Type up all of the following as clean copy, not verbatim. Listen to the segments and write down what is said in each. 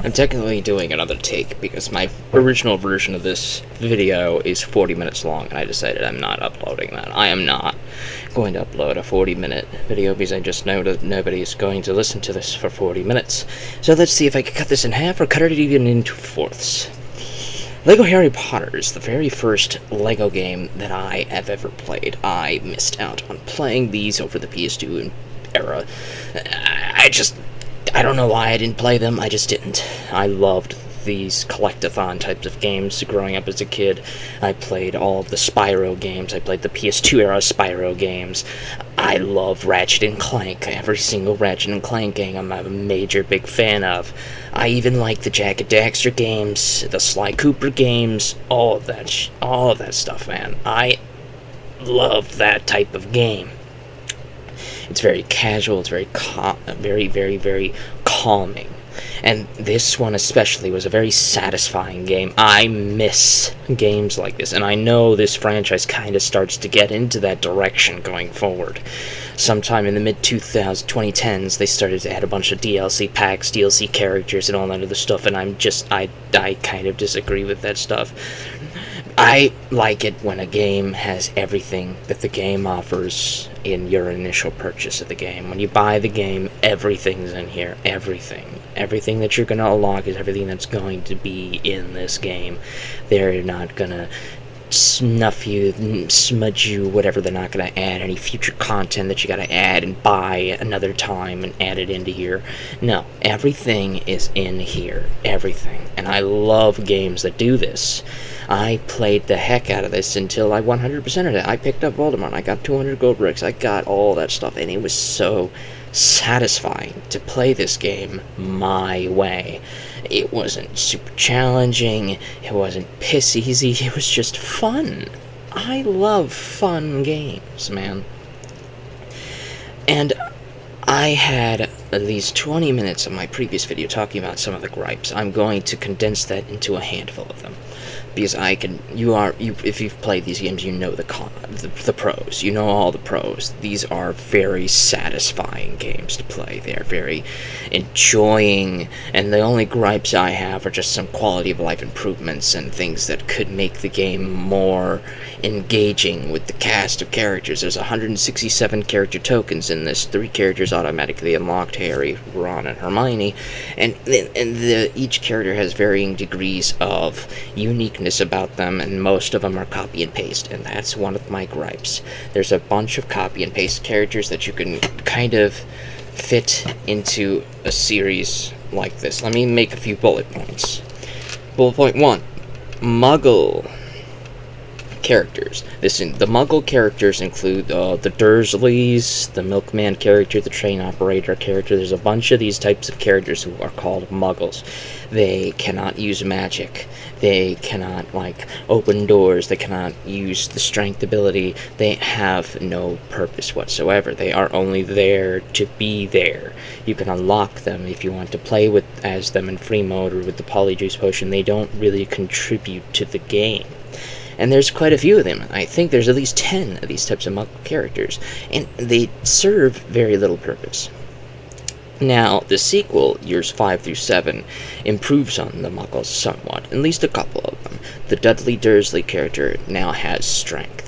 I'm technically doing another take because my original version of this video is 40 minutes long, and I decided I'm not uploading that. I am not going to upload a 40-minute video because I just know that nobody's going to listen to this for 40 minutes. So let's see if I can cut this in half or cut it even into fourths. Lego Harry Potter is the very first Lego game that I have ever played. I missed out on playing these over the PS2 era. I don't know why I didn't play them, I just didn't. I loved these collectathon types of games growing up as a kid. I played all of the Spyro games, I played the PS2 era Spyro games. I love Ratchet & Clank, every single Ratchet & Clank game I'm a major big fan of. I even like the Jak and Daxter games, the Sly Cooper games, all of that stuff, man. I love that type of game. It's very casual, it's very calming. And this one especially was a very satisfying game. I miss games like this, and I know this franchise kind of starts to get into that direction going forward. Sometime in the mid-2010s, they started to add a bunch of DLC packs, DLC characters, and all that other stuff, and I kind of disagree with that stuff. I like it when a game has everything that the game offers in your initial purchase of the game. When you buy the game, everything's in here. Everything. Everything that you're going to unlock is everything that's going to be in this game. They're not going to snuff you, smudge you, whatever. They're not going to add any future content that you got to add and buy another time and add it into here. No, everything is in here. Everything. And I love games that do this. I played the heck out of this until I 100%ed it. I picked up Voldemort, I got 200 gold bricks, I got all that stuff, and it was so satisfying to play this game my way. It wasn't super challenging, it wasn't piss easy, it was just fun. I love fun games, man. And I had at least 20 minutes of my previous video talking about some of the gripes. I'm going to condense that into a handful of them. Because if you've played these games, you know the pros. You know all the pros. These are very satisfying games to play. They're very enjoying, and the only gripes I have are just some quality of life improvements and things that could make the game more engaging with the cast of characters. There's 167 character tokens in this. 3 characters automatically unlocked: Harry, Ron, and Hermione, and each character has varying degrees of uniqueness about them, and most of them are copy and paste, and that's one of my gripes. There's a bunch of copy and paste characters that you can kind of fit into a series like this. Let me make a few bullet points. Bullet point 1, Muggle characters. The Muggle characters include the Dursleys, the Milkman character, the train operator character. There's a bunch of these types of characters who are called Muggles. They cannot use magic. They cannot, open doors. They cannot use the strength ability. They have no purpose whatsoever. They are only there to be there. You can unlock them if you want to play as them in free mode or with the Polyjuice Potion. They don't really contribute to the game. And there's quite a few of them. I think there's at least 10 of these types of Muggle characters, and they serve very little purpose. Now, the sequel, years 5 through 7, improves on the Muggles somewhat, at least a couple of them. The Dudley Dursley character now has strength.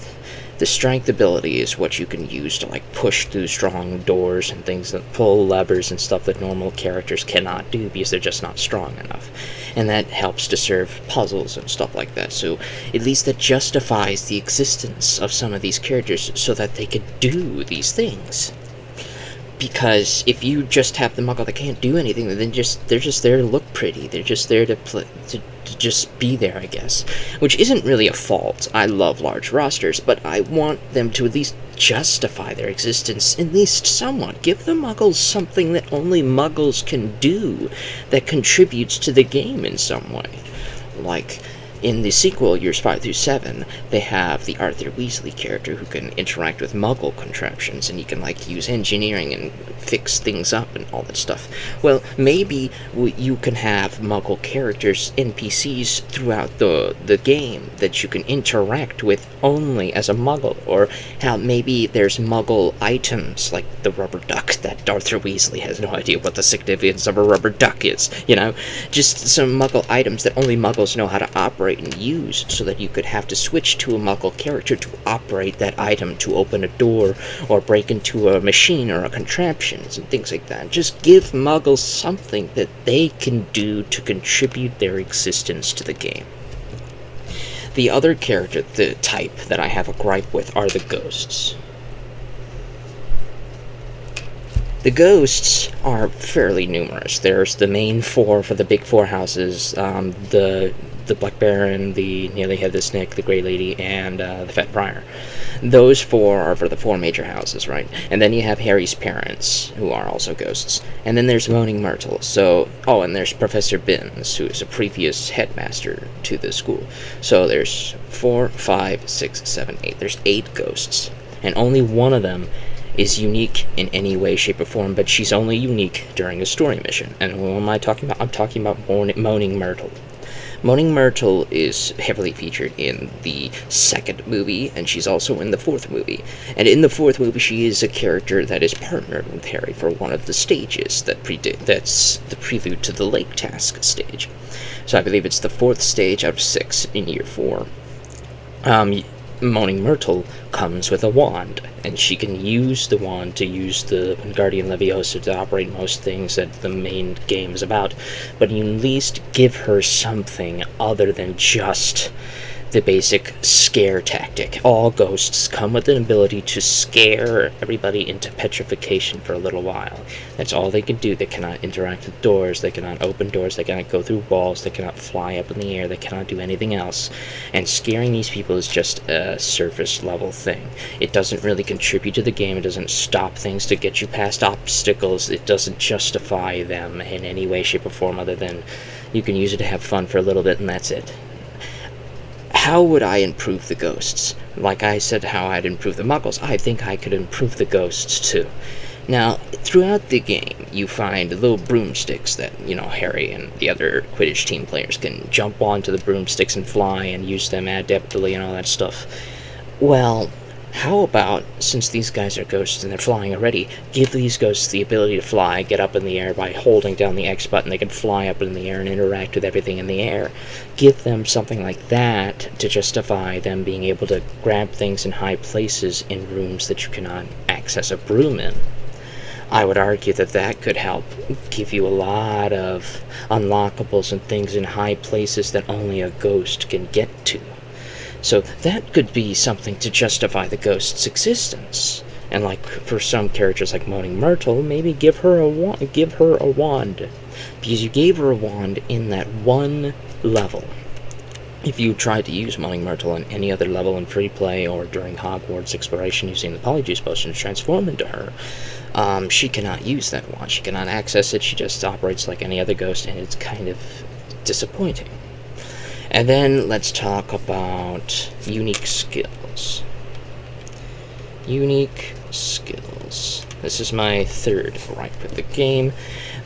The strength ability is what you can use to push through strong doors and things, that pull levers and stuff that normal characters cannot do because they're just not strong enough. And that helps to serve puzzles and stuff like that. So at least that justifies the existence of some of these characters so that they could do these things. Because if you just have the Muggle that can't do anything, then they're just there to look pretty. They're just there to just be there, I guess. Which isn't really a fault. I love large rosters, but I want them to at least justify their existence, at least somewhat. Give the Muggles something that only Muggles can do that contributes to the game in some way. In the sequel, years 5 through 7, they have the Arthur Weasley character who can interact with Muggle contraptions, and he can, like, use engineering and fix things up and all that stuff. Well, maybe you can have Muggle characters, NPCs, throughout the game that you can interact with only as a Muggle, or how maybe there's Muggle items, like the rubber duck that Arthur Weasley has no idea what the significance of a rubber duck is, you know? Just some Muggle items that only Muggles know how to operate and use, so that you could have to switch to a Muggle character to operate that item, to open a door, or break into a machine or a contraptions, and things like that. Just give Muggles something that they can do to contribute their existence to the game. The other character, the type that I have a gripe with, are the ghosts. The ghosts are fairly numerous. There's the main four for the big four houses, the Black Baron, the Nearly Headless Nick, the Grey Lady, and the Fat Friar. Those four are for the four major houses, right? And then you have Harry's parents, who are also ghosts. And then there's Moaning Myrtle. And there's Professor Binns, who is a previous headmaster to the school. So there's 4, 5, 6, 7, 8. There's 8 ghosts. And only one of them is unique in any way, shape, or form, but she's only unique during a story mission. And who am I talking about? I'm talking about Moaning Myrtle. Moaning Myrtle is heavily featured in the second movie, and she's also in the fourth movie. And in the fourth movie, she is a character that is partnered with Harry for one of the stages that's the prelude to the Lake Task stage. So I believe it's the 4th stage out of 6 in year 4. Moaning Myrtle comes with a wand, and she can use the wand to use the Wingardium Leviosa to operate most things that the main game is about, but you at least give her something other than just the basic scare tactic. All ghosts come with an ability to scare everybody into petrification for a little while. That's all they can do. They cannot interact with doors, they cannot open doors, they cannot go through walls, they cannot fly up in the air, they cannot do anything else. And scaring these people is just a surface level thing. It doesn't really contribute to the game, it doesn't stop things to get you past obstacles, it doesn't justify them in any way, shape, or form other than you can use it to have fun for a little bit and that's it. How would I improve the ghosts? Like I said how I'd improve the Muggles, I think I could improve the ghosts too. Now, throughout the game, you find little broomsticks that, Harry and the other Quidditch team players can jump onto the broomsticks and fly and use them adeptly and all that stuff. Well, how about, since these guys are ghosts and they're flying already, give these ghosts the ability to fly, get up in the air by holding down the X button. They can fly up in the air and interact with everything in the air. Give them something like that to justify them being able to grab things in high places in rooms that you cannot access a broom in. I would argue that that could help give you a lot of unlockables and things in high places that only a ghost can get to. So that could be something to justify the ghost's existence. And like for some characters like Moaning Myrtle, maybe give her a wand. Because you gave her a wand in that one level. If you tried to use Moaning Myrtle in any other level in free play or during Hogwarts exploration using the Polyjuice Potion to transform into her, she cannot use that wand. She cannot access it. She just operates like any other ghost, and it's kind of disappointing. And then let's talk about unique skills. Unique skills. This is my third gripe with the game.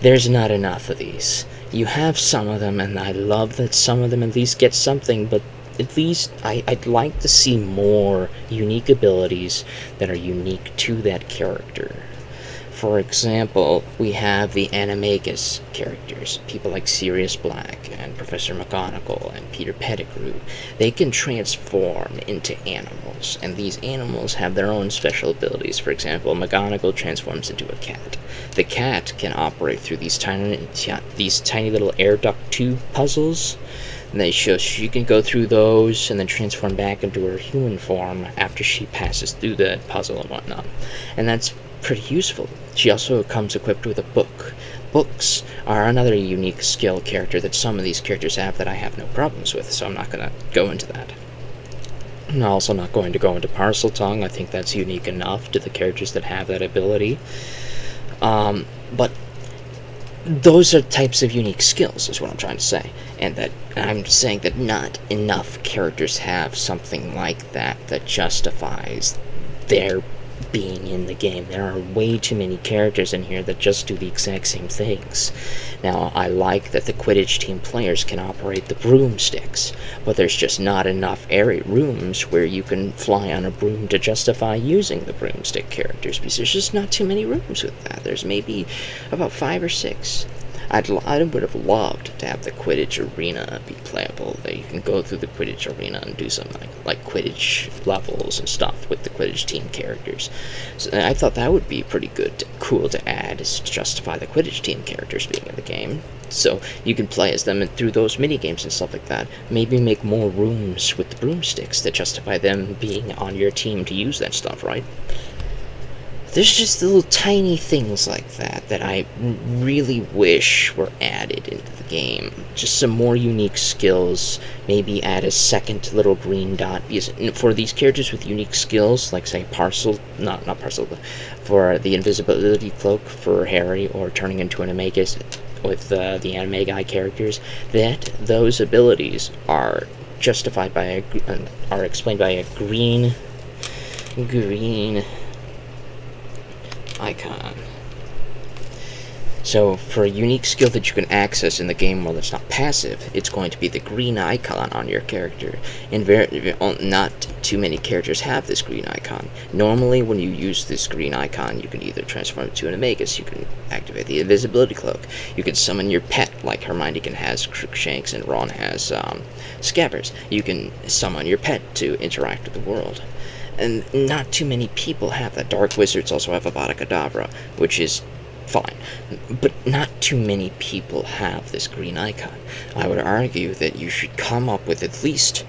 There's not enough of these. You have some of them, and I love that some of them at least get something, but at least I'd like to see more unique abilities that are unique to that character. For example, we have the Animagus characters, people like Sirius Black and Professor McGonagall and Peter Pettigrew. They can transform into animals, and these animals have their own special abilities. For example, McGonagall transforms into a cat. The cat can operate through these tiny little air duct tube puzzles. And she can go through those and then transform back into her human form after she passes through the puzzle and whatnot. And that's pretty useful. She also comes equipped with a book. Books are another unique skill character that some of these characters have that I have no problems with, so I'm not going to go into that. I'm also not going to go into Parseltongue. I think that's unique enough to the characters that have that ability. But those are types of unique skills, is what I'm trying to say. And that I'm saying that not enough characters have something like that justifies their being in the game. There are way too many characters in here that just do the exact same things. Now, I like that the Quidditch team players can operate the broomsticks, but there's just not enough rooms where you can fly on a broom to justify using the broomstick characters, because there's just not too many rooms with that. There's maybe about 5 or 6. I would have loved to have the Quidditch arena be playable, that you can go through the Quidditch arena and do something like Quidditch levels and stuff with the Quidditch team characters. So I thought that would be pretty cool to add, is to justify the Quidditch team characters being in the game. So you can play as them and through those mini games and stuff like that. Maybe make more rooms with the broomsticks that justify them being on your team to use that stuff, right? There's just little tiny things like that I really wish were added into the game. Just some more unique skills. Maybe add a second little green dot. Because for these characters with unique skills, like say not Parcel, for the invisibility cloak for Harry, or turning into an Animagus with the anime guy characters, that those abilities are justified by are explained by a green icon. So for a unique skill that you can access in the game while it's not passive, it's going to be the green icon on your character. And not too many characters have this green icon. Normally when you use this green icon, you can either transform it to an Animagus, you can activate the invisibility cloak, you can summon your pet, like Hermione has Crookshanks and Ron has Scabbers. You can summon your pet to interact with the world. And not too many people have that. Dark Wizards also have Avada Kedavra, which is fine. But not too many people have this green icon. I would argue that you should come up with at least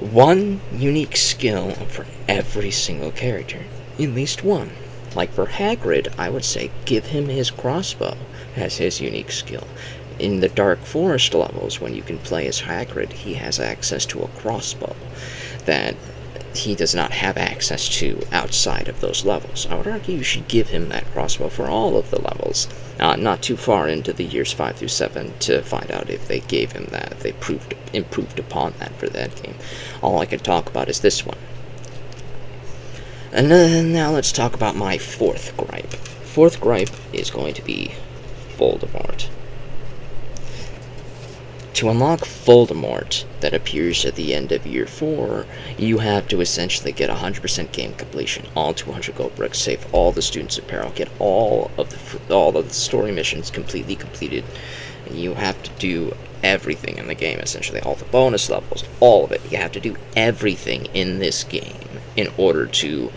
one unique skill for every single character. At least one. Like for Hagrid, I would say give him his crossbow as his unique skill. In the Dark Forest levels, when you can play as Hagrid, he has access to a crossbow that he does not have access to outside of those levels. I would argue you should give him that crossbow for all of the levels, not too far into the years 5 through 7 to find out if they gave him that, if they improved upon that for that game. All I can talk about is this one. And then now let's talk about my fourth gripe. Fourth gripe is going to be Voldemort. To unlock Voldemort that appears at the end of year 4, you have to essentially get 100% game completion, all 200 gold bricks, save all the students' apparel, get all of the story missions completely completed. You have to do everything in the game, essentially, all the bonus levels, all of it. You have to do everything in this game in order to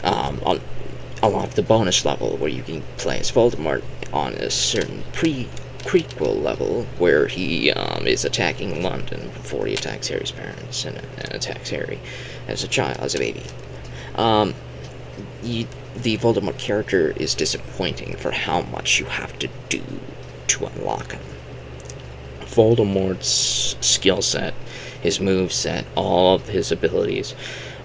unlock the bonus level where you can play as Voldemort on a certain prequel level where he is attacking London before he attacks Harry's parents and attacks Harry as a baby. The Voldemort character is disappointing for how much you have to do to unlock him. Voldemort's skill set, his move set, all of his abilities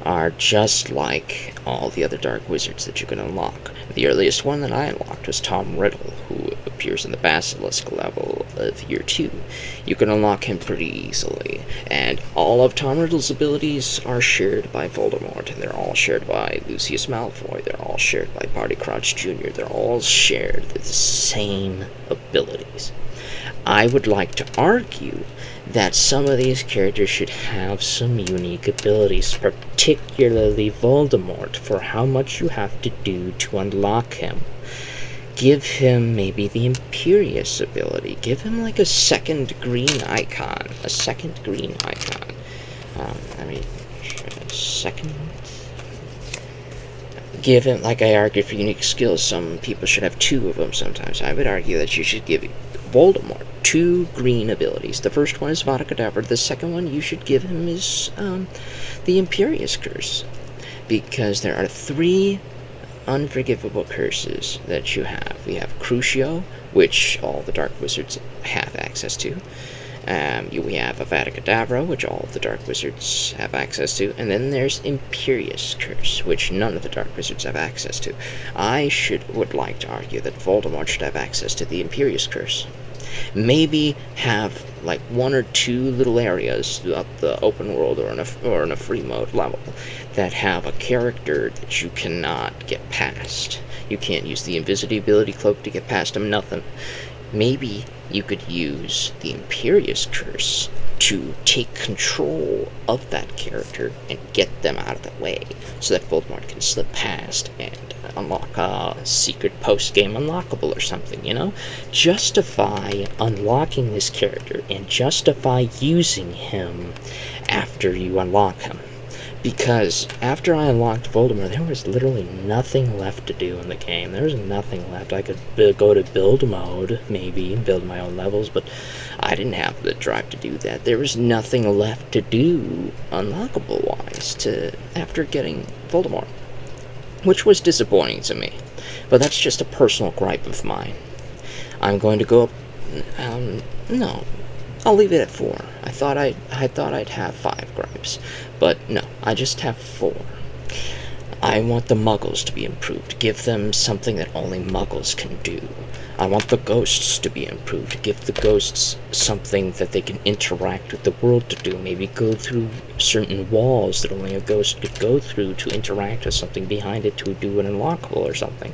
are just like all the other Dark Wizards that you can unlock. The earliest one that I unlocked was Tom Riddle, who appears in the Basilisk level of year 2. You can unlock him pretty easily, and all of Tom Riddle's abilities are shared by Voldemort, and they're all shared by Lucius Malfoy, they're all shared by Barty Crouch Jr., they're all shared the same abilities. I would like to argue that some of these characters should have some unique abilities, particularly Voldemort, for how much you have to do to unlock him. Give him maybe the Imperious ability. Give him like a second green icon. Give him, like I argue for unique skills, some people should have 2 of them sometimes. I would argue that you should give Voldemort 2 green abilities. The first one is Avada Kedavra. The second one you should give him is the Imperious Curse. Because there are 3 unforgivable curses that you have. We have Crucio, which all the Dark Wizards have access to. We have Avada Kedavra, which all of the Dark Wizards have access to, and then there's Imperious Curse, which none of the Dark Wizards have access to. I would like to argue that Voldemort should have access to the Imperious Curse. Maybe have like 1 or 2 little areas throughout the open world or in a free mode level that have a character that you cannot get past. You can't use the invisibility cloak to get past them, nothing. Maybe you could use the Imperious Curse to take control of that character and get them out of the way so that Voldemort can slip past and unlock a secret post-game unlockable or something, you know? Justify unlocking this character and justify using him after you unlock him. Because after I unlocked Voldemort, there was literally nothing left to do in the game. There was nothing left. I could go to build mode, maybe, and build my own levels, but I didn't have the drive to do that. There was nothing left to do, unlockable-wise, after getting Voldemort, which was disappointing to me. But that's just a personal gripe of mine. I'm going to go up... no. I'll leave it at 4. I thought I'd have 5 gripes, but no, I just have 4. I want the Muggles to be improved. Give them something that only Muggles can do. I want the ghosts to be improved. Give the ghosts something that they can interact with the world to do. Maybe go through certain walls that only a ghost could go through to interact with something behind it to do an unlockable or something.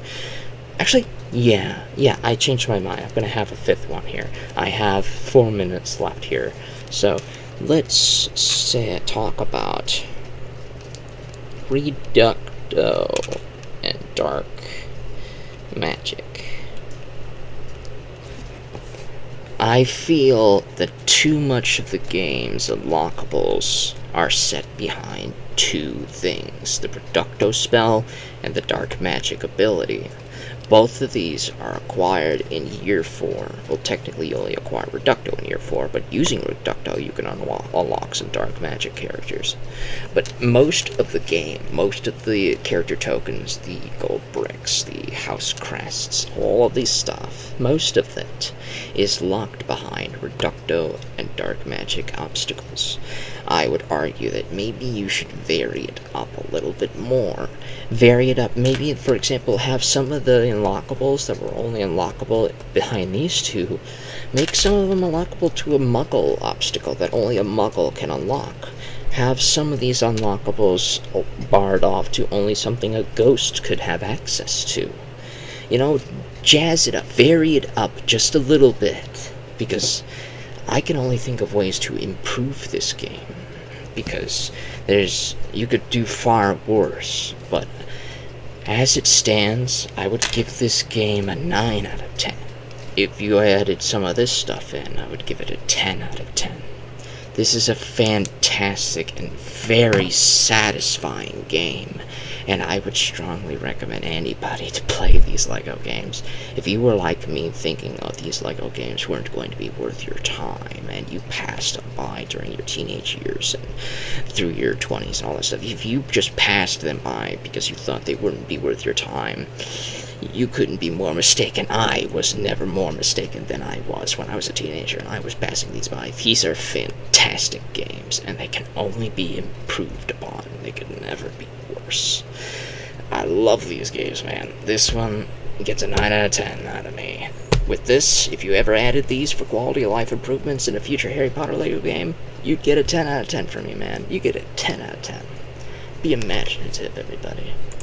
Actually, yeah, I changed my mind. I'm going to have a 5th one here. I have 4 minutes left here. So, let's talk about Reducto and Dark Magic. I feel that too much of the game's unlockables are set behind 2 things, the Reducto spell and the Dark Magic ability. Both of these are acquired in Year 4. Well, technically you only acquire Reducto in Year 4, but using Reducto you can unlock some Dark Magic characters. But most of the game, most of the character tokens, the gold bricks, the house crests, all of this stuff, most of it is locked behind Reducto and Dark Magic obstacles. I would argue that maybe you should vary it up a little bit more. Vary it up, maybe, for example, have some of the unlockables that were only unlockable behind these 2, make some of them unlockable to a Muggle obstacle that only a Muggle can unlock. Have some of these unlockables barred off to only something a ghost could have access to. You know, jazz it up, vary it up just a little bit, because I can only think of ways to improve this game, because you could do far worse, but as it stands, I would give this game a 9 out of 10. If you added some of this stuff in, I would give it a 10 out of 10. This is a fantastic and very satisfying game, and I would strongly recommend anybody to play these LEGO games. If you were like me thinking, oh, these LEGO games weren't going to be worth your time, and you passed them by during your teenage years and through your 20s and all that stuff, if you just passed them by because you thought they wouldn't be worth your time, you couldn't be more mistaken. I was never more mistaken than I was when I was a teenager, and I was passing these by. These are fantastic games, and they can only be improved upon. They could never be worse. I love these games, man. This one gets a 9 out of 10 out of me. With this, if you ever added these for quality of life improvements in a future Harry Potter LEGO game, you'd get a 10 out of 10 from me, man. You get a 10 out of 10. Be imaginative, everybody.